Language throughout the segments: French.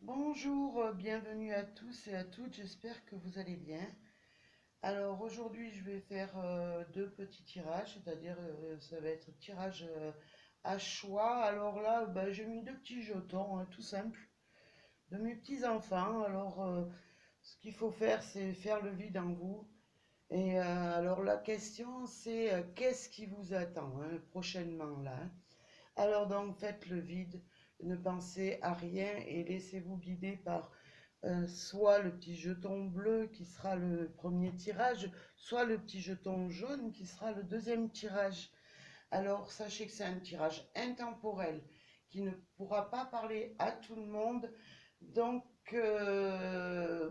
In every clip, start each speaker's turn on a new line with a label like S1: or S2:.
S1: Bonjour, bienvenue à tous et à toutes, j'espère que vous allez bien. Alors aujourd'hui je vais faire deux petits tirages, c'est-à-dire ça va être tirage à choix. Alors là j'ai mis deux petits jetons, tout simples, de mes petits enfants. Alors ce qu'il faut faire c'est faire le vide en vous. Et alors la question c'est qu'est-ce qui vous attend prochainement là? Alors donc faites le vide, ne pensez à rien et laissez-vous guider par soit le petit jeton bleu qui sera le premier tirage, soit le petit jeton jaune qui sera le deuxième tirage. Alors sachez que c'est un tirage intemporel qui ne pourra pas parler à tout le monde. Donc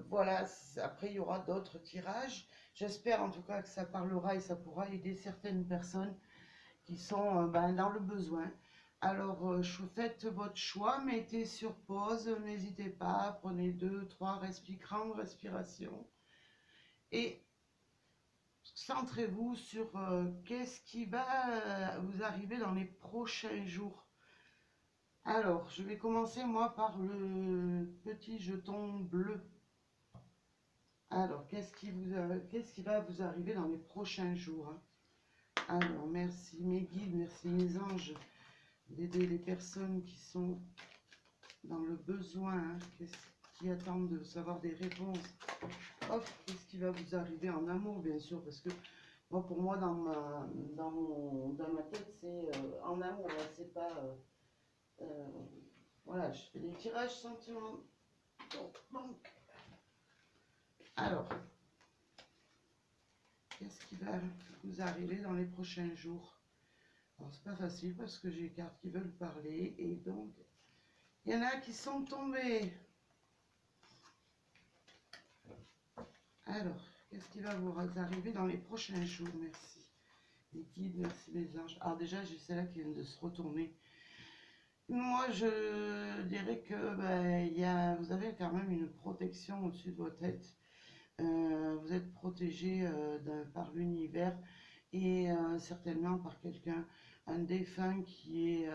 S1: voilà, après il y aura d'autres tirages. J'espère en tout cas que ça parlera et ça pourra aider certaines personnes qui sont dans le besoin. Alors, faites votre choix, mettez sur pause, n'hésitez pas, prenez 2, 3 grandes respirations et centrez-vous sur qu'est-ce qui va vous arriver dans les prochains jours. Alors, je vais commencer moi par le petit jeton bleu. Alors, qu'est-ce qui va vous arriver dans les prochains jours, hein? Alors, merci mes guides, merci mes anges d'aider les personnes qui sont dans le besoin, qui attendent de savoir des réponses. Hop, qu'est-ce qui va vous arriver en amour, bien sûr, parce que moi, pour moi, dans ma tête, c'est en amour, hein, c'est pas... euh, voilà, je fais des tirages sentiments. Donc, alors, qu'est-ce qui va vous arriver dans les prochains jours? Alors, c'est pas facile parce que j'ai les cartes qui veulent parler et donc, il y en a qui sont tombés. Alors, qu'est-ce qui va vous arriver dans les prochains jours? Merci. Les guides, merci les anges. Alors déjà, j'ai celle-là qui vient de se retourner. Moi, je dirais que vous avez quand même une protection au-dessus de votre tête. Vous êtes protégé par l'univers et certainement par quelqu'un, un défunt qui est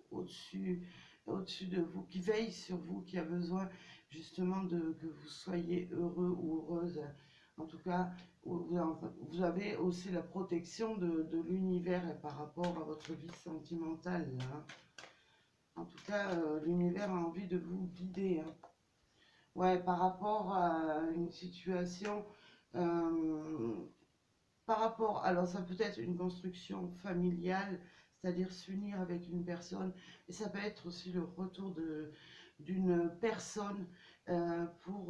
S1: au-dessus de vous, qui veille sur vous, qui a besoin justement que vous soyez heureux ou heureuse. En tout cas, vous avez aussi la protection de l'univers par rapport à votre vie sentimentale, hein. En tout cas, l'univers a envie de vous guider, hein. Ouais, par rapport à une situation, euh, par rapport, alors ça peut être une construction familiale, c'est-à-dire s'unir avec une personne, et ça peut être aussi le retour d'une personne pour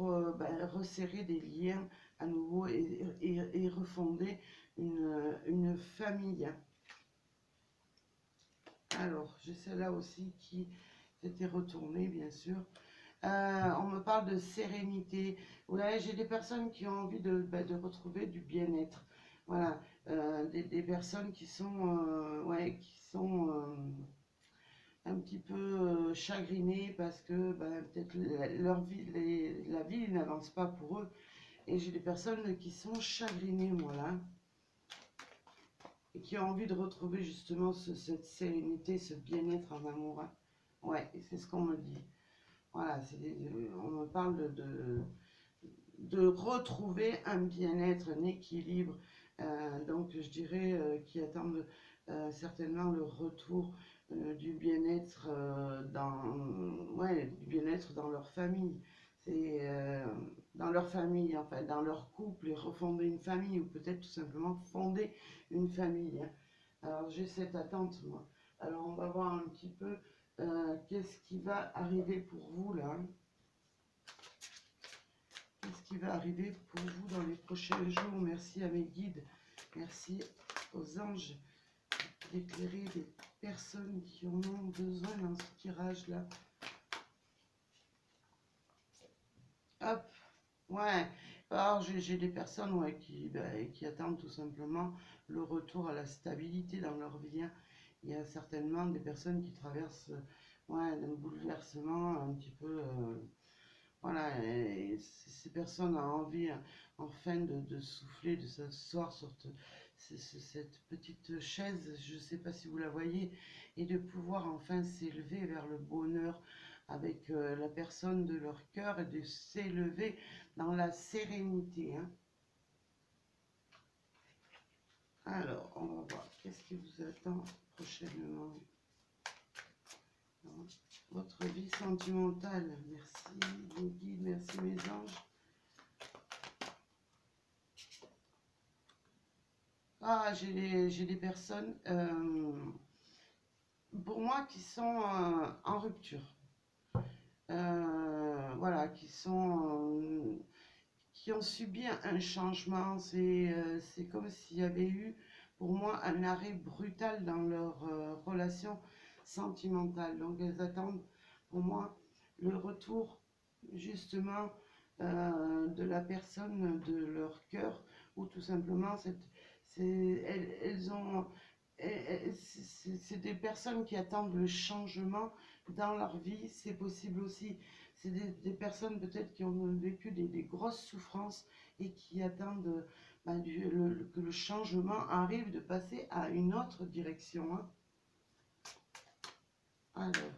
S1: resserrer des liens à nouveau et refonder une famille. Alors, j'ai celle-là aussi qui s'était retournée, bien sûr. On me parle de sérénité. Ouais, j'ai des personnes qui ont envie de retrouver du bien-être. Voilà, des personnes qui sont, un petit peu chagrinées parce que peut-être leur vie, la vie n'avance pas pour eux. Et j'ai des personnes qui sont chagrinées, moi là, et qui ont envie de retrouver justement cette sérénité, ce bien-être en amour, hein. Ouais, c'est ce qu'on me dit. Voilà, on me parle de retrouver un bien-être, un équilibre. Donc je dirais qui attendent certainement le retour du bien-être du bien-être dans leur famille. C'est dans leur famille, en fait, dans leur couple, et refonder une famille, ou peut-être tout simplement fonder une famille, hein. Alors j'ai cette attente, moi. Alors on va voir un petit peu qu'est-ce qui va arriver pour vous là. Qu'est-ce qui va arriver pour vous dans les prochains jours? Merci à mes guides, merci aux anges d'éclairer les personnes qui en ont besoin dans ce tirage-là. Hop, ouais. Alors j'ai des personnes qui attendent tout simplement le retour à la stabilité dans leur vie, hein. Il y a certainement des personnes qui traversent un bouleversement un petit peu... voilà, et ces personnes ont envie enfin de souffler, de s'asseoir sur cette petite chaise, je ne sais pas si vous la voyez, et de pouvoir enfin s'élever vers le bonheur, avec la personne de leur cœur et de s'élever dans la sérénité, hein. Alors, on va voir qu'est-ce qui vous attend prochainement. Votre vie sentimentale. Merci mes guides, merci mes anges. Ah, j'ai des personnes, pour moi, qui sont en rupture. Voilà, qui ont subi un changement. C'est comme s'il y avait eu, pour moi, un arrêt brutal dans leur relation sentimentale. Donc, elles attendent, pour moi, le retour, justement, de la personne de leur cœur, ou tout simplement, elles ont... C'est des personnes qui attendent le changement dans leur vie, c'est possible aussi. C'est des personnes peut-être qui ont vécu des grosses souffrances et qui attendent que le changement arrive, de passer à une autre direction, hein. Alors,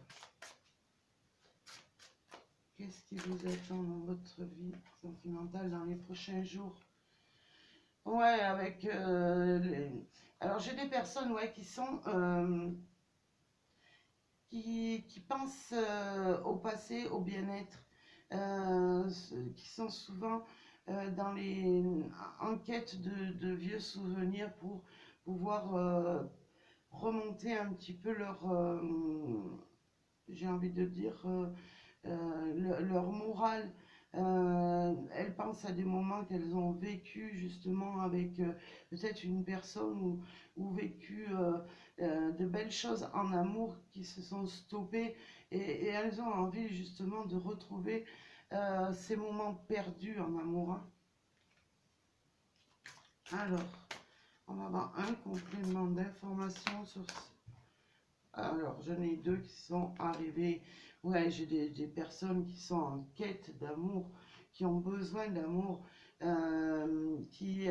S1: qu'est-ce qui vous attend dans votre vie sentimentale dans les prochains jours? Ouais, avec alors j'ai des personnes, ouais, qui sont qui pensent au passé, au bien-être, qui sont souvent en quête de vieux souvenirs pour pouvoir remonter un petit peu j'ai envie de dire, leur morale. Elles pensent à des moments qu'elles ont vécu justement avec peut-être une personne, ou vécu de belles choses en amour qui se sont stoppées, et elles ont envie justement de retrouver ces moments perdus en amour, hein. Alors, on va avoir un complément d'information sur... Alors, j'en ai deux qui sont arrivés. Ouais, j'ai des personnes qui sont en quête d'amour, qui ont besoin d'amour, qui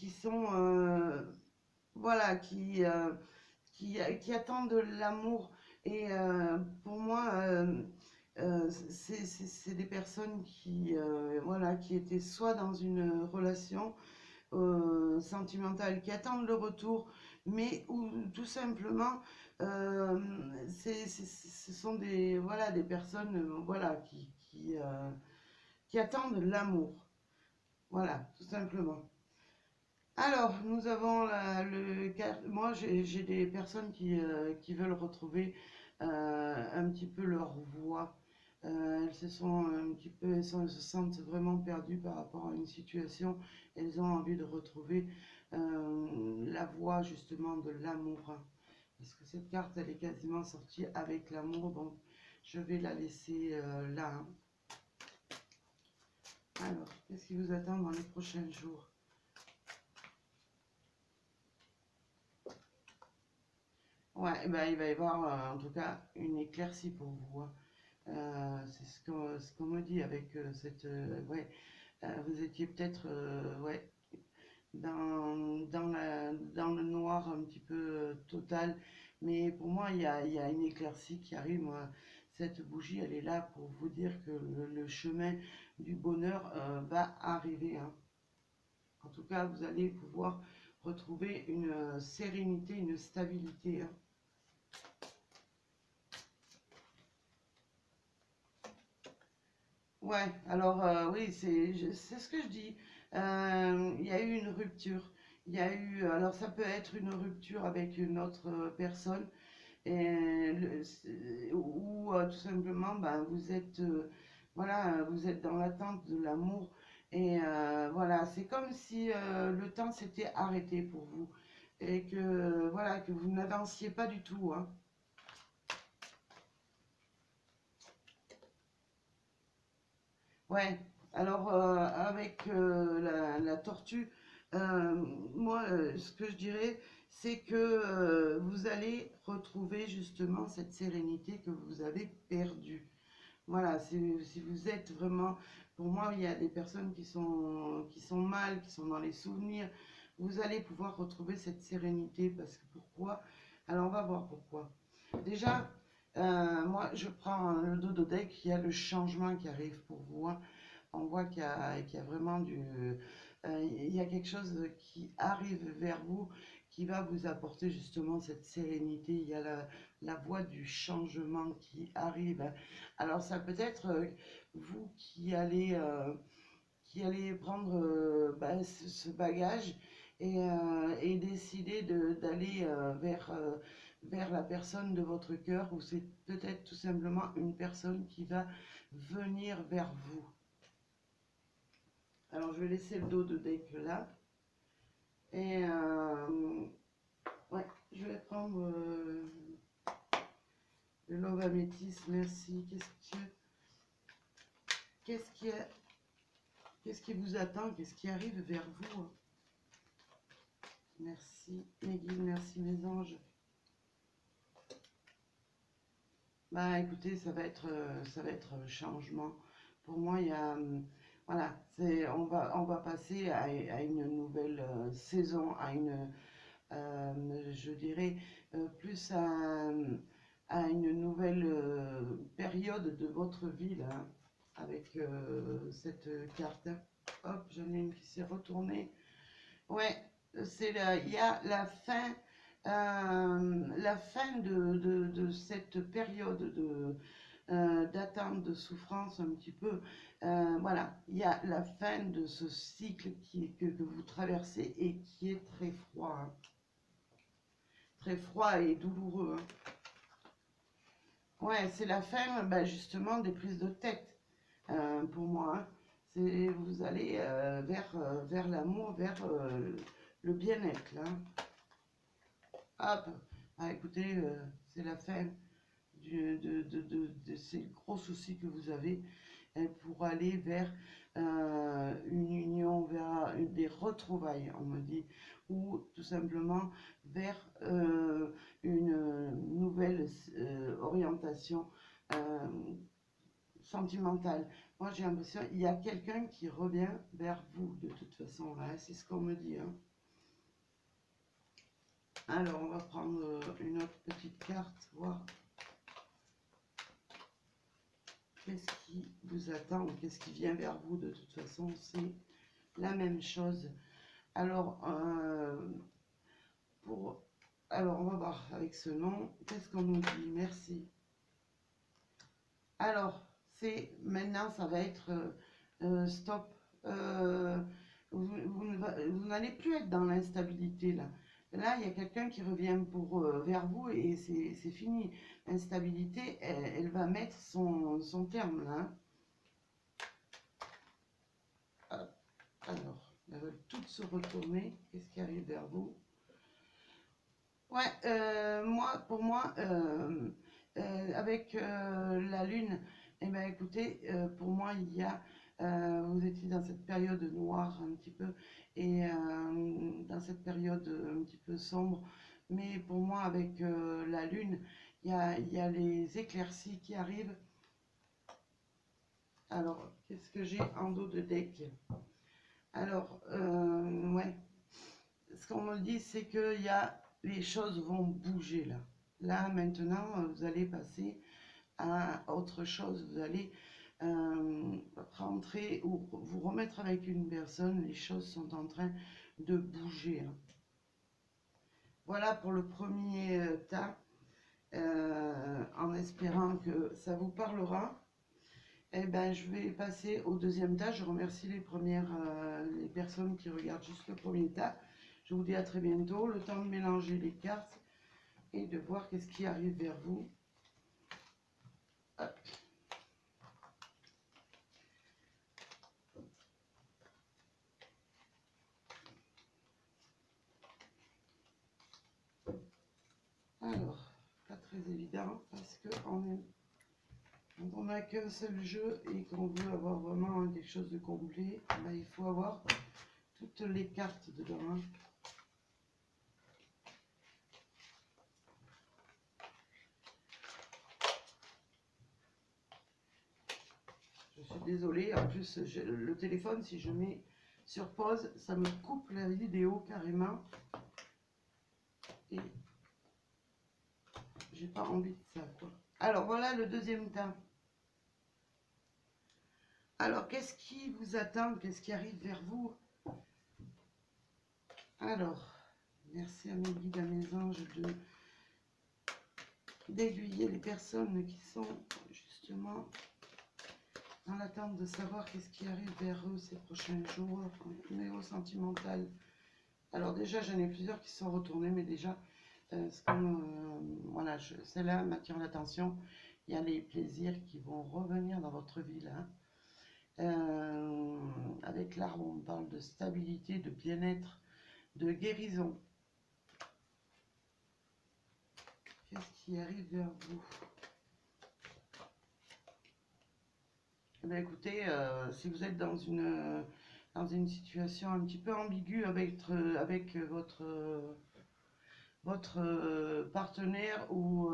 S1: sont, voilà, qui attendent de l'amour. Et pour moi, c'est des personnes voilà, qui étaient soit dans une relation sentimentales, qui attendent le retour, mais ou tout simplement, euh, ce sont voilà, des personnes, voilà, qui attendent l'amour. Voilà, tout simplement. Alors, nous avons moi, j'ai des personnes qui veulent retrouver un petit peu leur voix. Elles se sont un petit peu, elles se sentent vraiment perdues par rapport à une situation. Elles ont envie de retrouver la voix justement de l'amour, hein. Parce que cette carte, elle est quasiment sortie avec l'amour, donc je vais la laisser là, hein. Alors, qu'est-ce qui vous attend dans les prochains jours? Ouais, eh ben, il va y avoir en tout cas une éclaircie pour vous, hein. C'est ce qu'on me dit avec ouais, vous étiez peut-être ouais, dans le noir un petit peu total, mais pour moi il y a une éclaircie qui arrive. Moi, cette bougie, elle est là pour vous dire que le chemin du bonheur va arriver, hein. En tout cas, vous allez pouvoir retrouver une sérénité, une stabilité, hein. Ouais, alors oui, c'est ce que je dis. Il y a eu une rupture. Il y a eu, alors ça peut être une rupture avec une autre personne, ou tout simplement, ben, vous êtes, voilà, vous êtes dans l'attente de l'amour. Et voilà, c'est comme si le temps s'était arrêté pour vous, et que voilà, que vous n'avanciez pas du tout, hein. Ouais, alors avec la tortue, moi, ce que je dirais, c'est que vous allez retrouver justement cette sérénité que vous avez perdue. Voilà, si vous êtes vraiment, pour moi, il y a des personnes qui sont mal, qui sont dans les souvenirs. Vous allez pouvoir retrouver cette sérénité, parce que pourquoi? Alors, on va voir pourquoi. Déjà, Moi, je prends le dos de deck, il y a le changement qui arrive pour vous, hein. On voit qu'il y a vraiment il y a quelque chose qui arrive vers vous, qui va vous apporter justement cette sérénité. Il y a la voie du changement qui arrive, hein. Alors, ça peut être vous qui allez prendre ce bagage et décider d'aller vers la personne de votre cœur, ou c'est peut-être tout simplement une personne qui va venir vers vous. Alors je vais laisser le dos de deck là. Et ouais, je vais prendre le Love Améthyste, merci. Qu'est-ce qui est, qu'est-ce qui vous attend? Qu'est-ce qui arrive vers vous? Merci mes guides, merci mes anges. Bah écoutez, ça va être changement. Pour moi, il y a, voilà, on va passer à une nouvelle saison, je dirais, plus à une nouvelle période de votre vie, là, avec cette carte. Hop, j'en ai une qui s'est retournée. Ouais, il y a la fin de cette période d'attente, de souffrance un petit peu. Voilà, il y a la fin de ce cycle que vous traversez et qui est très froid, hein. Très froid et douloureux, hein. Ouais, c'est la fin justement des prises de tête, pour moi, hein. Vous allez vers l'amour, vers le bien-être, là. Hop, écoutez, c'est la fin de ces gros soucis que vous avez, pour aller vers une union, vers des retrouvailles, on me dit, ou tout simplement vers une nouvelle orientation euh, sentimentale. Moi, j'ai l'impression qu'il y a quelqu'un qui revient vers vous, de toute façon, là, c'est ce qu'on me dit, hein. Alors, on va prendre une autre petite carte, voir qu'est-ce qui vous attend ou qu'est-ce qui vient vers vous. De toute façon, c'est la même chose. Alors, on va voir avec ce nom, qu'est-ce qu'on nous dit? Merci. Alors, maintenant, ça va être stop. Vous n'allez plus être dans l'instabilité, là. Là, il y a quelqu'un qui revient vers vous et c'est fini. L'instabilité, elle va mettre son terme, là, hein. Alors, elles veulent toutes se retourner. Qu'est-ce qui arrive vers vous? Ouais, pour moi, avec la lune, eh ben, écoutez, pour moi, vous étiez dans cette période noire un petit peu, et dans cette période un petit peu sombre, mais pour moi, avec la lune, il y a les éclaircies qui arrivent. Alors, qu'est-ce que j'ai en dos de deck? Alors, ouais, ce qu'on me dit, c'est que les choses vont bouger là. Là, maintenant, vous allez passer à autre chose. Vous allez rentrer ou vous remettre avec une personne. Les choses sont en train de bouger, hein. Voilà pour le premier tas, en espérant que ça vous parlera. Eh ben, je vais passer au deuxième tas. Je remercie les personnes qui regardent juste le premier tas. Je vous dis à très bientôt. Le temps de mélanger les cartes et de voir qu'est-ce qui arrive vers vous. Hop. Alors, pas très évident parce que quand on n'a qu'un seul jeu et qu'on veut avoir vraiment quelque chose de complet, ben, il faut avoir toutes les cartes dedans, hein. Je suis désolée, en plus le téléphone, si je mets sur pause, ça me coupe la vidéo carrément. Et j'ai pas envie de ça, quoi. Alors voilà le deuxième temps. Alors qu'est-ce qui vous attend? Qu'est-ce qui arrive vers vous? Alors, merci à mes guides, à mes anges d'aiguiller les personnes qui sont justement dans l'attente de savoir qu'est-ce qui arrive vers eux ces prochains jours, au niveau sentimental. Alors déjà, j'en ai plusieurs qui sont retournés, mais déjà, c'est comme, voilà, celle-là m'attire l'attention. Il y a les plaisirs qui vont revenir dans votre vie là. Avec l'arbre, on parle de stabilité, de bien-être, de guérison. Qu'est-ce qui arrive vers vous? Eh bien, écoutez, si vous êtes dans une situation un petit peu ambiguë avec votre partenaire ou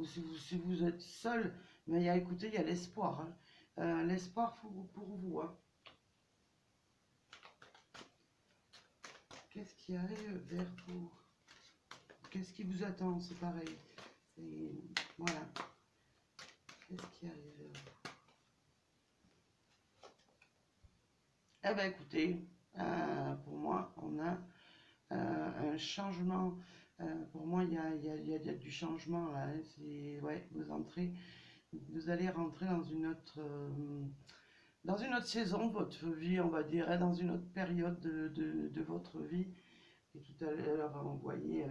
S1: si vous êtes seul, mais écoutez, il y a l'espoir. Hein. L'espoir pour vous. Hein. Qu'est-ce qui arrive vers vous? Qu'est-ce qui vous attend? C'est pareil. Voilà. Qu'est-ce qui arrive vers vous? Eh bien, écoutez, pour moi, on a un changement. Pour moi, il y a du changement là. Hein. Ouais, vous allez rentrer dans une autre saison de votre vie, on va dire, hein, dans une autre période de votre vie. Et tout à l'heure, on voyait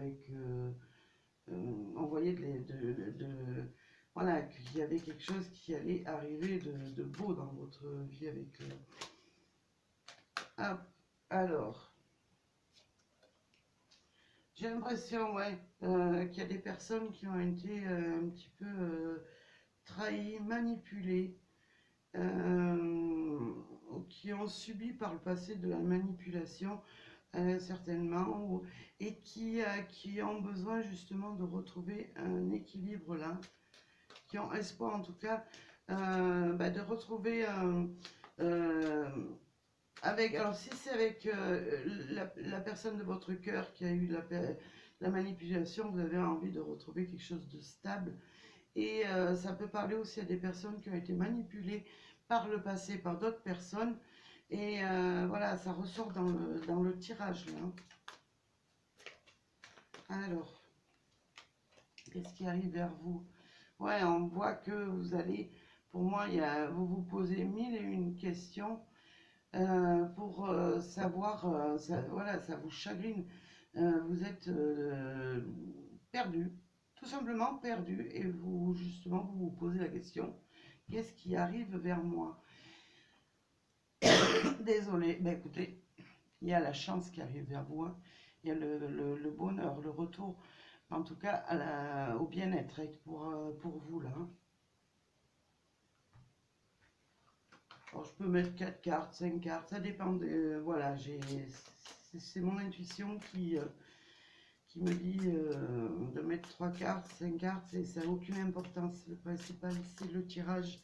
S1: voilà, qu'il y avait quelque chose qui allait arriver de beau dans votre vie avec. Alors, j'ai l'impression, ouais, qu'il y a des personnes qui ont été un petit peu trahies, manipulées, qui ont subi par le passé de la manipulation, certainement, et qui ont besoin justement de retrouver un équilibre là, qui ont espoir en tout cas de retrouver alors si c'est avec la personne de votre cœur qui a eu la manipulation, vous avez envie de retrouver quelque chose de stable. Et ça peut parler aussi à des personnes qui ont été manipulées par le passé par d'autres personnes. Et voilà, ça ressort dans le tirage là. Alors, qu'est-ce qui arrive vers vous? Ouais, on voit que vous allez, pour moi, vous vous posez mille et une questions. Pour savoir, voilà, ça vous chagrine, vous êtes perdu, tout simplement perdu, et vous, justement, vous posez la question, qu'est-ce qui arrive vers moi? Désolé, ben écoutez, il y a la chance qui arrive vers vous, hein. Il y a le bonheur, le retour, en tout cas au bien-être pour vous là. Hein. Alors, je peux mettre 4 cartes, 5 cartes, ça dépend voilà, c'est mon intuition qui me dit de mettre 3 cartes, 5 cartes, ça n'a aucune importance. Le principal, c'est le tirage.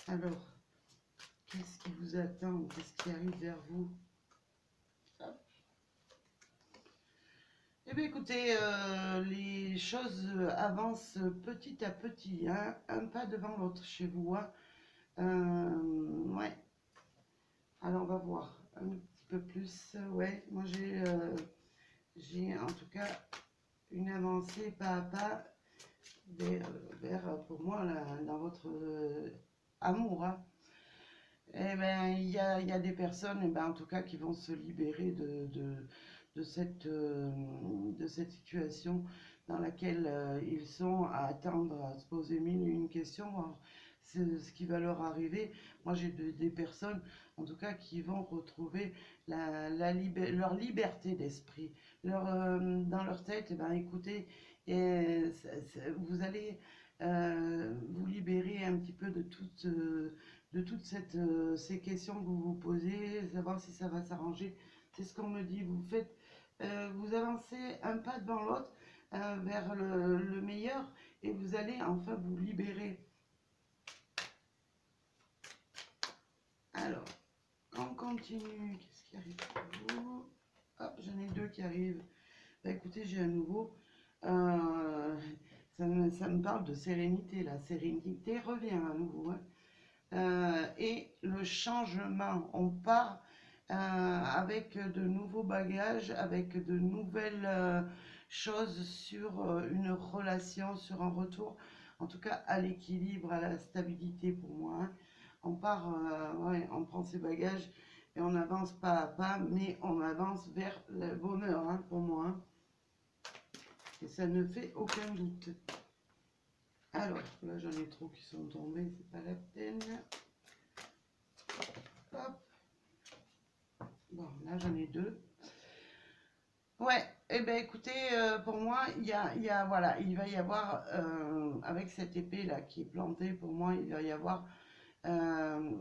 S1: Alors, qu'est-ce qui vous attend? Qu'est-ce qui arrive vers vous? Hop. Eh bien, écoutez, les choses avancent petit à petit, hein, un pas devant l'autre chez vous. Hein. Ouais. Alors, on va voir un petit peu plus. Ouais, moi j'ai en tout cas une avancée pas à pas vers pour moi, là, dans votre amour. Hein. Eh ben, il y a des personnes, eh ben, en tout cas, qui vont se libérer de cette situation dans laquelle ils sont à attendre, à se poser mille et une questions. Alors, c'est ce qui va leur arriver. Moi, j'ai des personnes, en tout cas, qui vont retrouver leur liberté d'esprit. Dans leur tête, eh ben, écoutez, vous allez vous libérer un petit peu de toutes ces questions que vous vous posez, savoir si ça va s'arranger. C'est ce qu'on me dit. Vous avancez un pas devant l'autre vers le meilleur et vous allez enfin vous libérer. Alors, on continue. Qu'est-ce qui arrive pour vous? Hop, j'en ai deux qui arrivent. Bah, écoutez, j'ai un nouveau. Ça me parle de sérénité. La sérénité revient à nouveau, hein. Et le changement, on part avec de nouveaux bagages, avec de nouvelles choses sur une relation, sur un retour, en tout cas à l'équilibre, à la stabilité pour moi, hein. On part, ouais, on prend ses bagages et on avance pas à pas, mais on avance vers le bonheur, hein, pour moi, hein. Et ça ne fait aucun doute. Alors, là j'en ai trop qui sont tombés, c'est pas la peine. Hop. Bon, là j'en ai deux. Ouais, et ben écoutez, pour moi, voilà, il va y avoir, avec cette épée là qui est plantée, pour moi, il va y avoir euh,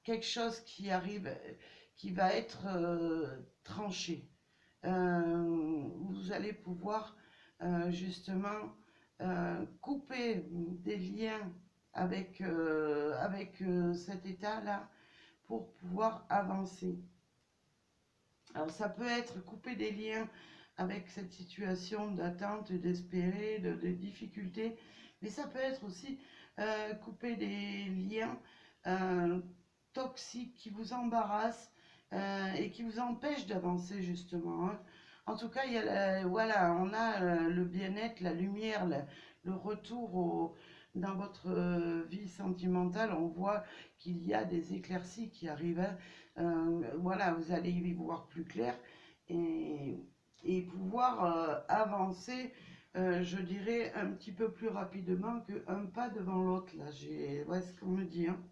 S1: quelque chose qui arrive, qui va être tranché. Vous allez pouvoir justement couper des liens avec cet état-là pour pouvoir avancer. Alors ça peut être couper des liens avec cette situation d'attente, d'espérer, de difficulté, mais ça peut être aussi couper des liens euh, toxiques qui vous embarrassent et qui vous empêchent d'avancer justement, hein. En tout cas, il y a voilà, on a le bien-être, la lumière, le retour dans votre vie sentimentale. On voit qu'il y a des éclaircies qui arrivent, hein. Voilà, vous allez y voir plus clair et, et pouvoir avancer, je dirais, un petit peu plus rapidement qu'un pas devant l'autre. Là, ouais, ce qu'on me dit, hein.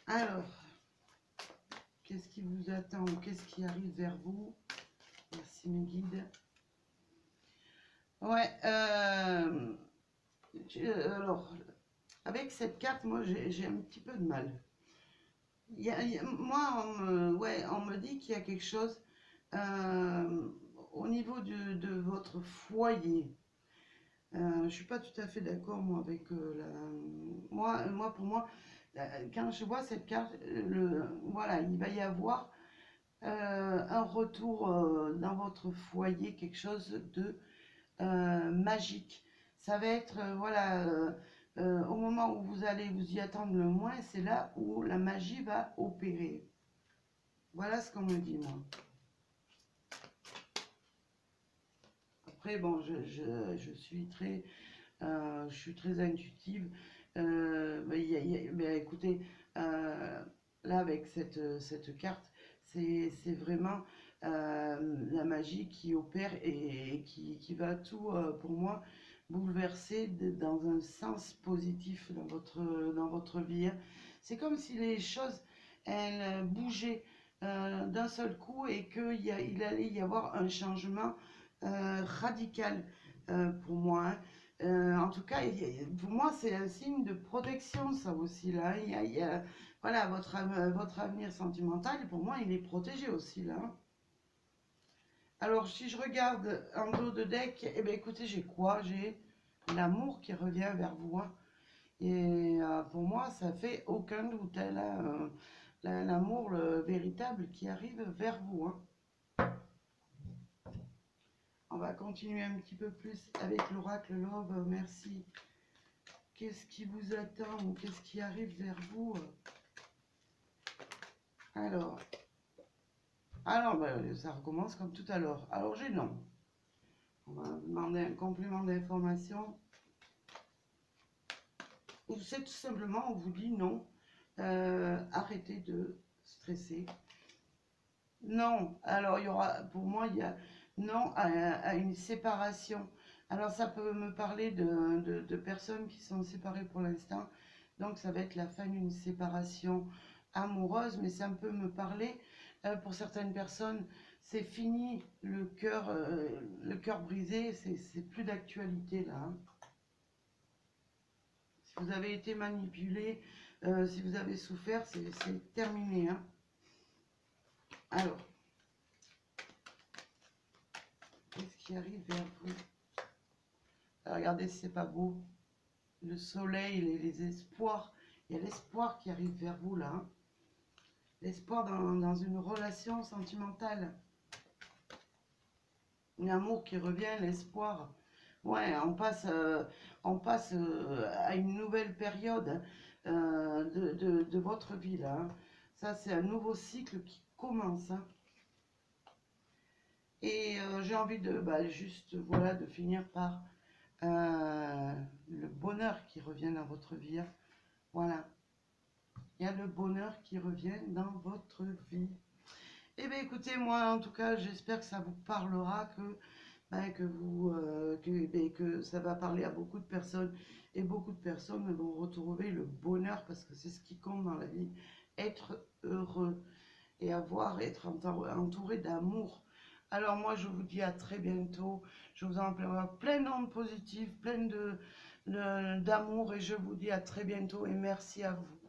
S1: Alors, qu'est-ce qui vous attend? Qu'est-ce qui arrive vers vous? Merci mes guides. Ouais, alors, avec cette carte, moi, j'ai un petit peu de mal. Moi, ouais, on me dit qu'il y a quelque chose au niveau de votre foyer. Je suis pas tout à fait d'accord, moi, avec pour moi, quand je vois cette carte, voilà, il va y avoir un retour dans votre foyer, quelque chose de magique. Ça va être, voilà, au moment où vous allez vous y attendre le moins, c'est là où la magie va opérer. Voilà ce qu'on me dit, moi. Après, bon, je suis je suis très intuitive. Écoutez, là, avec cette carte, c'est vraiment la magie qui opère et qui va tout, pour moi, bouleverser dans un sens positif dans votre vie, hein. C'est comme si les choses, elles bougeaient d'un seul coup et il allait y avoir un changement radical pour moi, hein. En tout cas, pour moi, c'est un signe de protection, ça aussi, là. Voilà, votre avenir sentimental, pour moi, il est protégé aussi, là. Alors, si je regarde en dos de deck, eh bien, écoutez, j'ai quoi? J'ai l'amour qui revient vers vous, hein. Et pour moi, ça fait aucun doute, hein, là, l'amour véritable qui arrive vers vous, hein. On va continuer un petit peu plus avec l'oracle Love. Merci. Qu'est-ce qui vous attend ou qu'est-ce qui arrive vers vous? Alors, ça recommence comme tout à l'heure. Alors, j'ai non. On va demander un complément d'information. C'est tout simplement, on vous dit non. Arrêtez de stresser. Non. Alors, il y aura, pour moi, il y a non à une séparation. Alors, ça peut me parler de personnes qui sont séparées pour l'instant. Donc, ça va être la fin d'une séparation amoureuse, mais ça peut me parler, pour certaines personnes, c'est fini, le cœur brisé, c'est plus d'actualité là, hein. Si vous avez été manipulé, si vous avez souffert, c'est terminé, hein. Alors, qu'est-ce qui arrive vers vous? Alors, regardez si c'est pas beau. Le soleil, les espoirs. Il y a l'espoir qui arrive vers vous là, hein. L'espoir dans une relation sentimentale. l'amour qui revient, l'espoir. Ouais, on passe à une nouvelle période de votre vie là, hein. Ça, c'est un nouveau cycle qui commence, hein. Et j'ai envie de juste voilà de finir par le bonheur qui revient dans votre vie, hein. Voilà, il y a le bonheur qui revient dans votre vie. Eh bien écoutez, moi en tout cas, j'espère que ça vous parlera, que ça va parler à beaucoup de personnes et beaucoup de personnes vont retrouver le bonheur parce que c'est ce qui compte dans la vie, être heureux et être entouré d'amour. Alors moi je vous dis à très bientôt, je vous envoie plein d'ondes positives, d'amour et je vous dis à très bientôt et merci à vous.